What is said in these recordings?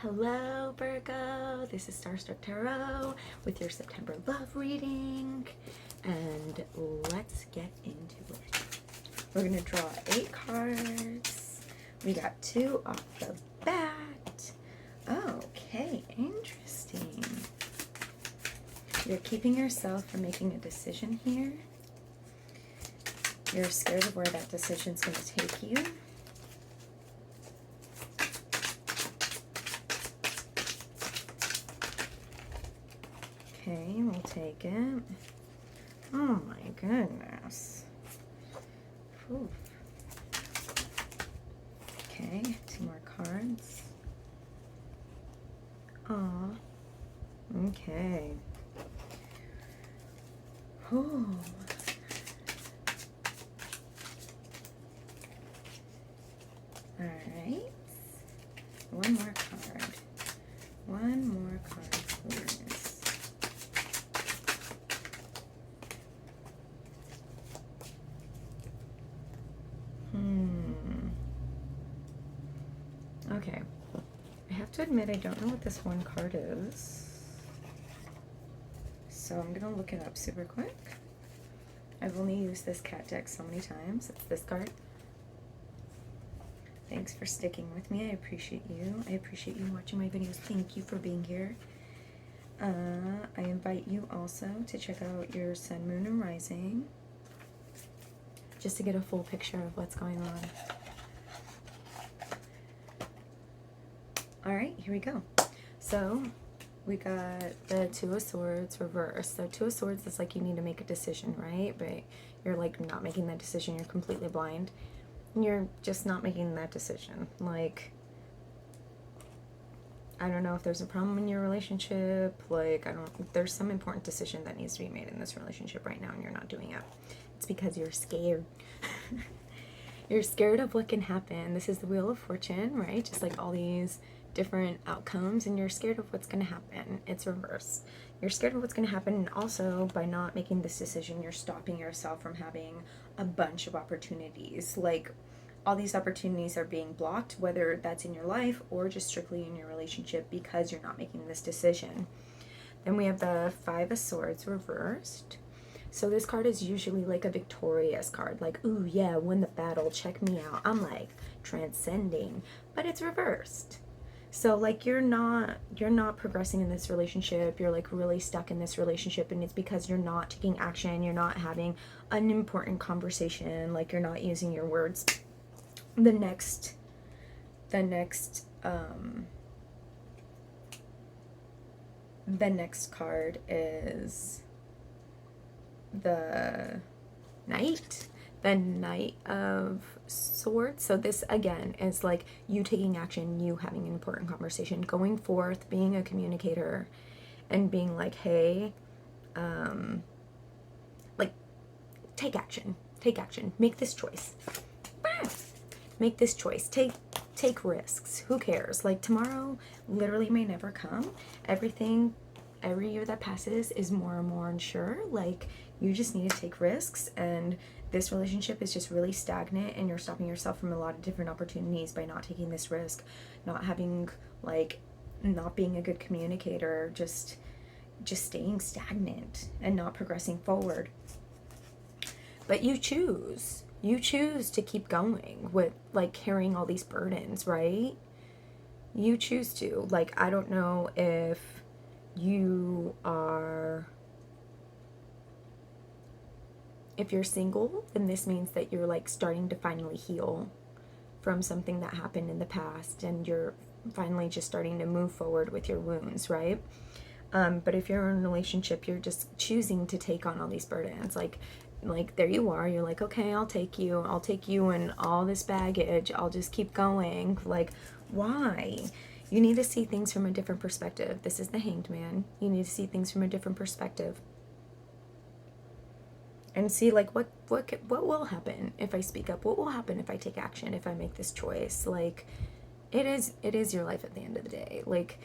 Hello Virgo, this is STARSTUCK Tarot with your September love reading, and let's get into it. We're going to draw 8 cards. We got 2 off the bat. Okay, interesting. You're keeping yourself from making a decision here. You're scared of where that decision's going to take you. Okay, we'll take it. Oh my goodness. Oof. Okay, 2 more cards. Aw. Okay. Ooh. Alright. One more card. One more card, please. Okay. I have to admit I don't know what this one card is. So I'm going to look it up super quick. I've only used this cat deck so many times. It's this card. Thanks for sticking with me. I appreciate you. I appreciate you watching my videos. Thank you for being here. I invite you also to check out your sun, moon, and rising, just to get a full picture of what's going on. Alright, here we go. So, we got the 2 of Swords reversed. So 2 of Swords is like you need to make a decision, right? But you're like not making that decision. You're completely blind. And you're just not making that decision. Like, I don't know if there's a problem in your relationship. Like, there's some important decision that needs to be made in this relationship right now and you're not doing it. It's because you're scared. You're scared of what can happen. This is the Wheel of Fortune, right? Just like all these different outcomes, and you're scared of what's going to happen. It's reverse. You're scared of what's going to happen, and also by not making this decision, you're stopping yourself from having a bunch of opportunities. Like, all these opportunities are being blocked, whether that's in your life or just strictly in your relationship, because you're not making this decision. Then we have the 5 of Swords reversed. So this card is usually like a victorious card, like, ooh yeah, win the battle, check me out, I'm like transcending, but it's reversed. So like you're not progressing in this relationship, you're like really stuck in this relationship, and it's because you're not taking action, you're not having an important conversation, like you're not using your words. The next card is the Knight of Swords. So this again is like you taking action, you having an important conversation, going forth, being a communicator, and being like, hey, like, take action, make this choice, take risks. Who cares? Like, tomorrow literally may never come. Every year that passes is more and more unsure. Like, you just need to take risks, and this relationship is just really stagnant, and you're stopping yourself from a lot of different opportunities by not taking this risk, not having, like, not being a good communicator, just staying stagnant and not progressing forward. But you choose to keep going with, like, carrying all these burdens, right? You choose to. Like, I don't know if if you're single, then this means that you're like starting to finally heal from something that happened in the past, and you're finally just starting to move forward with your wounds, right? But if you're in a relationship, you're just choosing to take on all these burdens. Like there you are, you're like, okay, I'll take you and all this baggage, I'll just keep going. Like, why? You need to see things from a different perspective. This is the Hanged Man. You need to see things from a different perspective. And see, like, what will happen if I speak up? What will happen if I take action, if I make this choice? Like, it is your life at the end of the day. Like,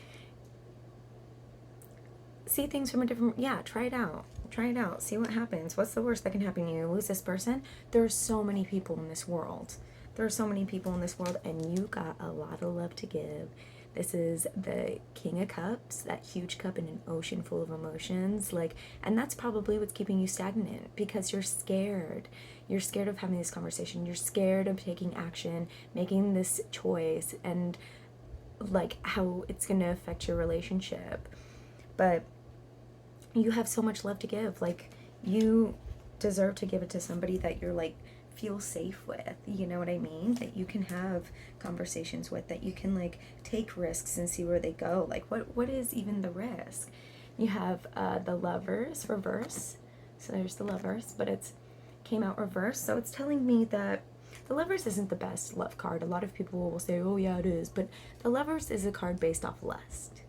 see things from a different, try it out, see what happens. What's the worst that can happen? You lose this person. There are so many people in this world. And you got a lot of love to give. This is the King of Cups, that huge cup in an ocean full of emotions. Like, and that's probably what's keeping you stagnant, because you're scared. You're scared of having this conversation. You're scared of taking action, making this choice, and like how it's going to affect your relationship. But you have so much love to give. Like, you deserve to give it to somebody that you're like feel safe with, you know what I mean? That you can have conversations with, that you can like take risks and see where they go. Like, what is even the risk? You have the Lovers reverse. So there's the Lovers, but it's came out reverse. So it's telling me that the Lovers isn't the best love card. A lot of people will say, oh yeah, it is, but the Lovers is a card based off lust.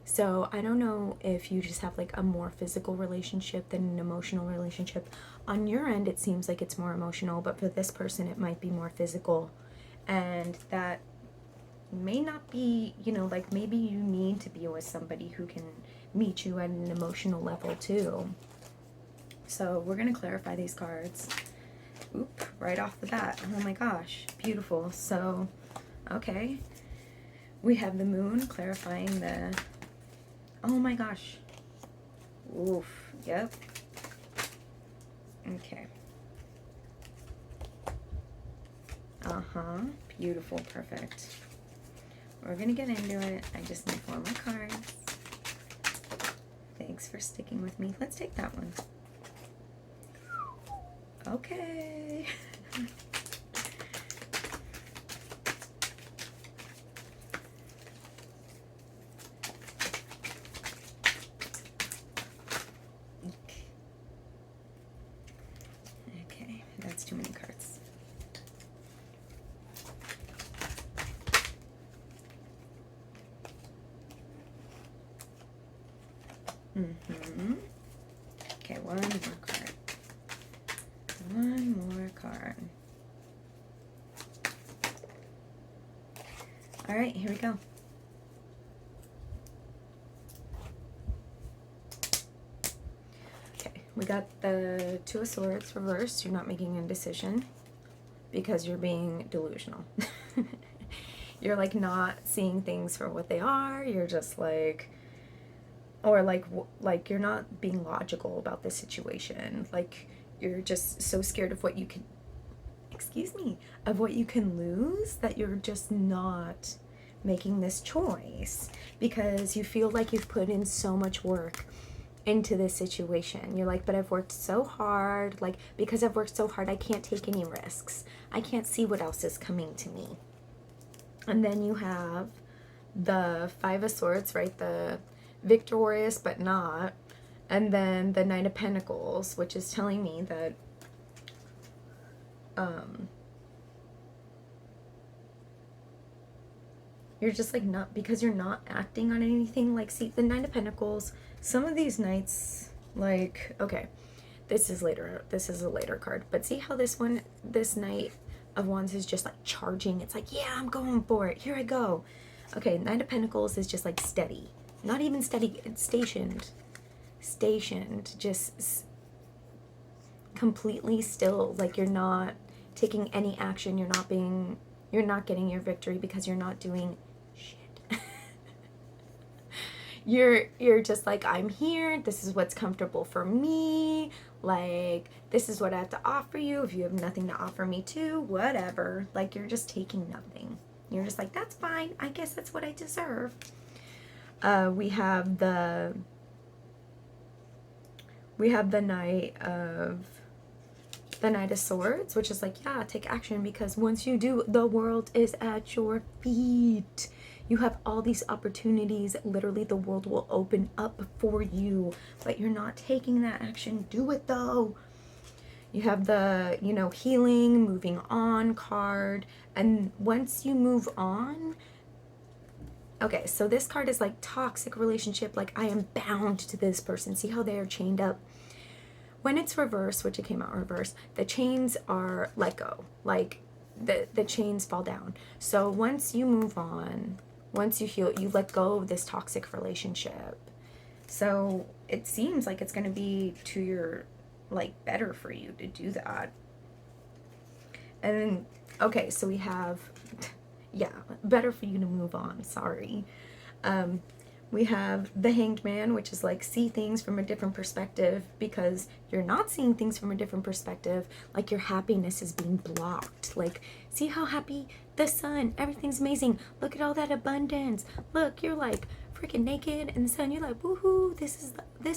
So I don't know if you just have like a more physical relationship than an emotional relationship. On your end, it seems like it's more emotional, but for this person, it might be more physical. And that may not be, you know, like maybe you need to be with somebody who can meet you at an emotional level too. So we're going to clarify these cards. Oop, right off the bat. Oh my gosh, beautiful. So, okay. We have the Moon clarifying the... Oh my gosh. Oof. Yep. Okay. Beautiful. Perfect. We're gonna get into it. I just need 4 more cards. Thanks for sticking with me. Let's take that one. Okay. Okay, that's too many cards. Okay, one more card. One more card. All right, here we go. Okay, we got the Two of Swords reversed. You're not making a decision because you're being delusional. You're like not seeing things for what they are. You're just like, or like you're not being logical about the situation. Like, you're just so scared of what you can, of what you can lose, that you're just not making this choice because you feel like you've put in so much work into this situation. You're like, but I've worked so hard. Like, because I've worked so hard, I can't take any risks. I can't see what else is coming to me. And then you have the Five of Swords, right? The victorious but not. And then the Knight of Pentacles, which is telling me that you're just like not, because you're not acting on anything. Like, see, the Knight of Pentacles, some of these knights, like, okay, this is later, this is a later card, but see how this one, this Knight of Wands is just like charging. It's like, yeah, I'm going for it, here I go. Okay, Knight of Pentacles is just like steady, not even steady, it's stationed, just completely still. Like, you're not taking any action, you're not getting your victory because you're not doing shit. You're just like, I'm here, this is what's comfortable for me, like, this is what I have to offer you. If you have nothing to offer me too, whatever. Like, you're just taking nothing. You're just like, that's fine, I guess that's what I deserve. We have the Knight of Swords, which is like, yeah, take action, because once you do, the world is at your feet. You have all these opportunities. Literally, the world will open up for you, but you're not taking that action. Do it though. You have the, you know, healing, moving on card. And once you move on, okay, so this card is like toxic relationship. Like, I am bound to this person. See how they are chained up? When it's reversed, which it came out reverse, the chains are let go. Like, the chains fall down. So once you move on, once you heal, you let go of this toxic relationship. So it seems like it's going to be to your, like, better for you to do that. And then, okay, so we have, Yeah, better for you to move on. Sorry. We have the Hanged Man, which is like see things from a different perspective, because you're not seeing things from a different perspective. Like your happiness is being blocked. Like, see how happy the sun, everything's amazing. Look at all that abundance. Look, you're like freaking naked in the sun. You're like, woohoo, this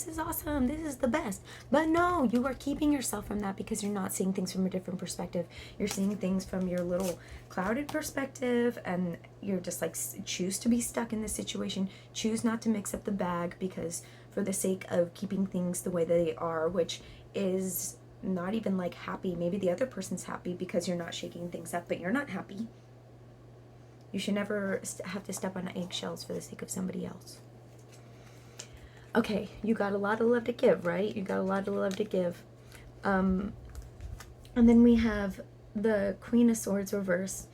is awesome. This is the best. But no, you are keeping yourself from that because you're not seeing things from a different perspective. You're seeing things from your little clouded perspective, and you're just like, choose to be stuck in this situation. Choose not to mix up the bag, because for the sake of keeping things the way they are, which is not even like happy. Maybe the other person's happy because you're not shaking things up, but you're not happy. You should never have to step on eggshells for the sake of somebody else. Okay, you got a lot of love to give, right? You got a lot of love to give. And then we have the Queen of Swords reverse.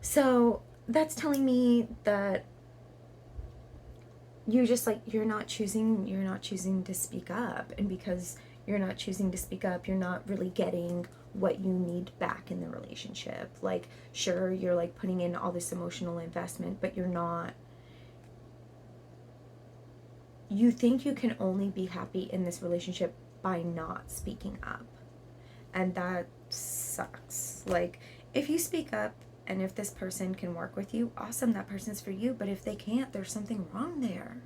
So that's telling me that you just like, you're not choosing to speak up. And because you're not choosing to speak up, you're not really getting what you need back in the relationship. Like, sure, you're like putting in all this emotional investment, but you're not, you think you can only be happy in this relationship by not speaking up. And that sucks. Like, if you speak up and if this person can work with you, awesome, that person's for you. But if they can't, there's something wrong there.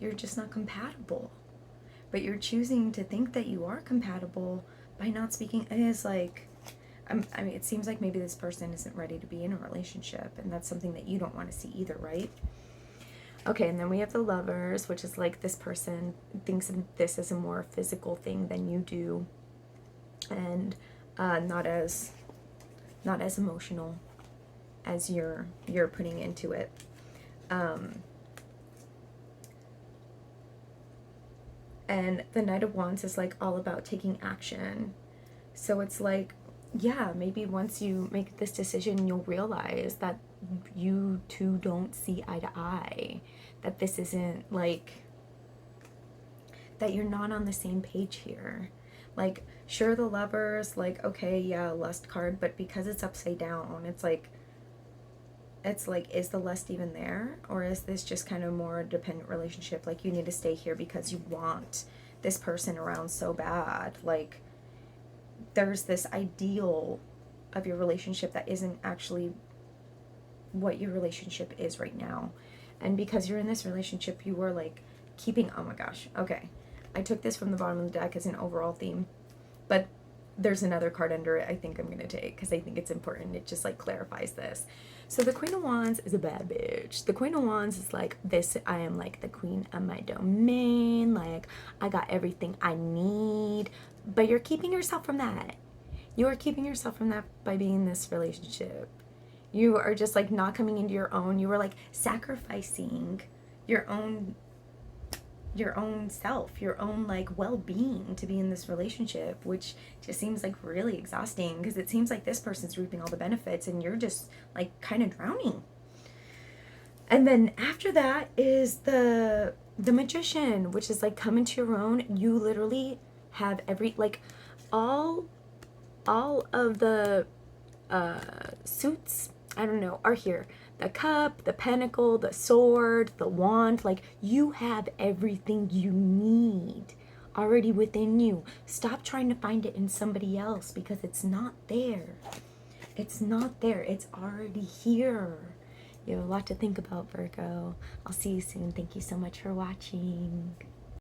You're just not compatible. But you're choosing to think that you are compatible by not speaking. It is like, I mean, it seems like maybe this person isn't ready to be in a relationship, and that's something that you don't want to see either, right? Okay, and then we have the Lovers, which is like this person thinks of this as a more physical thing than you do, and not as emotional as you're putting into it. And the Knight of Wands is like all about taking action. So it's like, yeah, maybe once you make this decision, you'll realize that you two don't see eye to eye. That this isn't like, that you're not on the same page here. Like, sure, the Lovers, like, okay, yeah, lust card, but because it's upside down, it's like, is the lust even there? Or is this just kind of more a dependent relationship? Like, you need to stay here because you want this person around so bad. Like, there's this ideal of your relationship that isn't actually what your relationship is right now. And because you're in this relationship, you are like keeping, oh my gosh, okay. I took this from the bottom of the deck as an overall theme, but there's another card under it I think I'm going to take because I think it's important. It just like clarifies this. So the Queen of Wands is a bad bitch. The Queen of Wands is like this, I am like the queen of my domain. Like, I got everything I need. But you're keeping yourself from that. You are keeping yourself from that by being in this relationship. You are just like not coming into your own. You are like sacrificing your own self, your own like well-being to be in this relationship, which just seems like really exhausting because it seems like this person's reaping all the benefits and you're just like kind of drowning. And then after that is the Magician, which is like come into your own. You literally have every, like, all of the suits, I don't know, are here. The cup, the pentacle, the sword, the wand, like, you have everything you need already within you. Stop trying to find it in somebody else because it's not there. It's not there. It's already here. You have a lot to think about, Virgo. I'll see you soon. Thank you so much for watching.